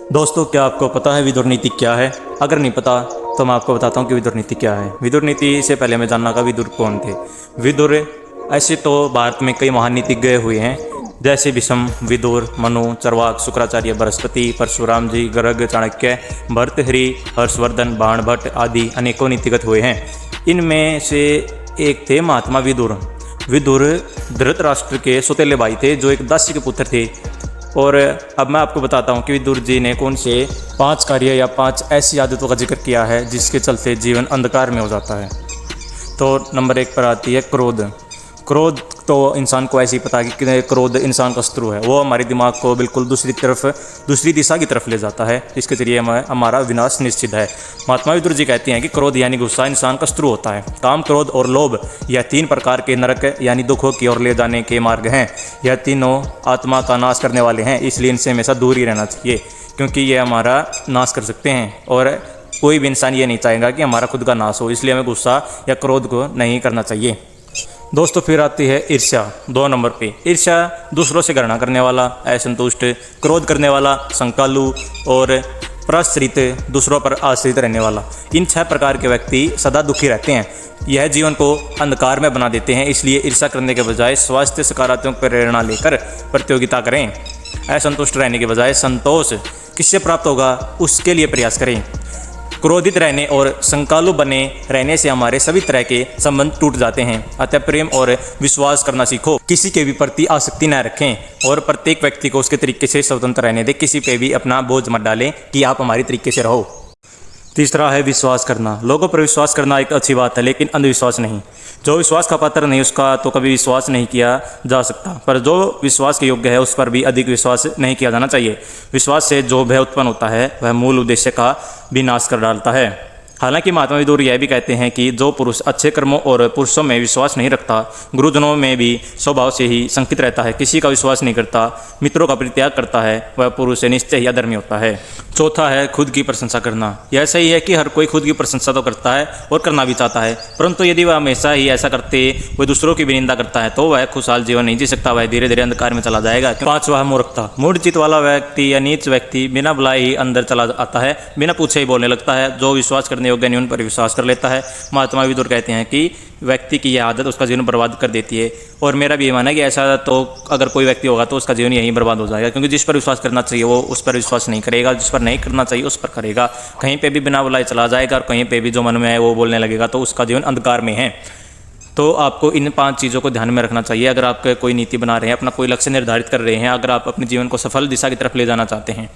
दोस्तों, क्या आपको पता है विदुर नीति क्या है? अगर नहीं पता तो मैं आपको बताता हूँ कि विदुर नीति क्या है। विदुर नीति से पहले मैं जानना का विदुर कौन थे। विदुर ऐसे तो भारत में कई महान नीतिज्ञ हुए हैं, जैसे भीष्म, विदुर, मनु, चरवाक, शुक्राचार्य, बृहस्पति, परशुराम जी, गर्ग, चाणक्य, भर्तृहरि, हर्षवर्धन, बाणभट्ट आदि अनेकों नीतिगत हुए हैं। इनमें से एक थे महात्मा विदुर। विदुर धृतराष्ट्र के सौतेले भाई थे, जो एक दासी के पुत्र थे। और अब मैं आपको बताता हूँ कि विदुर जी ने कौन से 5 कार्य या 5 ऐसी आदतों का जिक्र किया है जिसके चलते जीवन अंधकार में हो जाता है। तो नंबर 1 पर आती है क्रोध। क्रोध तो इंसान को ऐसे ही पता है कि क्रोध इंसान का शत्रु है। वो हमारे दिमाग को बिल्कुल दूसरी दिशा की तरफ ले जाता है। इसके जरिए हमारा विनाश निश्चित है। महात्मा विदुर जी कहते हैं कि क्रोध यानी गुस्सा इंसान का शत्रु होता है। काम, क्रोध और लोभ यह 3 प्रकार के नरक यानी दुखों की ओर ले जाने के मार्ग हैं। यह तीनों आत्मा का नाश करने वाले हैं, इसलिए इनसे हमेशा दूर ही रहना चाहिए, क्योंकि ये हमारा नाश कर सकते हैं। और कोई भी इंसान ये नहीं चाहेगा कि हमारा खुद का नाश हो, इसलिए हमें गुस्सा या क्रोध को नहीं करना चाहिए। दोस्तों, फिर आती है ईर्ष्या। 2 नंबर पे ईर्ष्या दूसरों से घृणा करने वाला, असंतुष्ट, क्रोध करने वाला, संकालु और प्रसरित, दूसरों पर आश्रित रहने वाला। इन 6 प्रकार के व्यक्ति सदा दुखी रहते हैं। यह जीवन को अंधकार में बना देते हैं। इसलिए ईर्ष्या करने के बजाय स्वास्थ्य सकारात्मक प्रेरणा लेकर प्रतियोगिता करें। असंतुष्ट रहने के बजाय संतोष किससे प्राप्त होगा उसके लिए प्रयास करें। क्रोधित रहने और संकालु बने रहने से हमारे सभी तरह के संबंध टूट जाते हैं। अतः प्रेम और विश्वास करना सीखो। किसी के भी प्रति आसक्ति न रखें और प्रत्येक व्यक्ति को उसके तरीके से स्वतंत्र रहने दें। किसी पे भी अपना बोझ मत डालें कि आप हमारी तरीके से रहो। तीसरा है विश्वास करना। लोगों पर विश्वास करना एक अच्छी बात है, लेकिन अंधविश्वास नहीं। जो विश्वास का पात्र नहीं उसका तो कभी विश्वास नहीं किया जा सकता, पर जो विश्वास के योग्य है उस पर भी अधिक विश्वास नहीं किया जाना चाहिए। विश्वास से जो भय उत्पन्न होता है वह मूल उद्देश्य का भी नाश कर डालता है। हालांकि महात्मा विदुर यह भी कहते हैं कि जो पुरुष अच्छे कर्मों और पुरुषों में विश्वास नहीं रखता, गुरुजनों में भी स्वभाव से ही संकित रहता है, किसी का विश्वास नहीं करता, मित्रों का परित्याग करता है, वह पुरुष निश्चय ही अधर्मी होता है। चौथा है खुद की प्रशंसा करना। यह सही है कि हर कोई खुद की प्रशंसा तो करता है और करना भी चाहता है, परंतु यदि वह हमेशा ही ऐसा करते हुए दूसरों की भी निंदा करता है तो वह खुशहाल जीवन नहीं जी सकता, वह धीरे धीरे अंधकार में चला जाएगा। 5वां है मूर्खता। मूढ़चित्त वाला व्यक्ति या नीच व्यक्ति बिना बुलाए ही अंदर चला आता है, बिना पूछे ही बोलने लगता है। जो विश्वास करने योग्य नहीं उन पर विश्वास कर लेता है। महात्मा विदुर कहते हैं कि व्यक्ति की यह आदत उसका जीवन बर्बाद कर देती है। और मेरा भी ये मानना है कि ऐसा तो अगर कोई व्यक्ति होगा तो उसका जीवन यहीं बर्बाद हो जाएगा, क्योंकि जिस पर विश्वास करना चाहिए वो उस पर विश्वास नहीं करेगा, जिस पर नहीं करना चाहिए उस पर करेगा। कहीं पे भी बिना बुलाए चला जाएगा और कहीं पे भी जो मन में है वो बोलने लगेगा, तो उसका जीवन अंधकार में है। तो आपको इन 5 चीज़ों को ध्यान में रखना चाहिए अगर आप कोई नीति बना रहे हैं, अपना कोई लक्ष्य निर्धारित कर रहे हैं, अगर आप अपने जीवन को सफल दिशा की तरफ ले जाना चाहते हैं।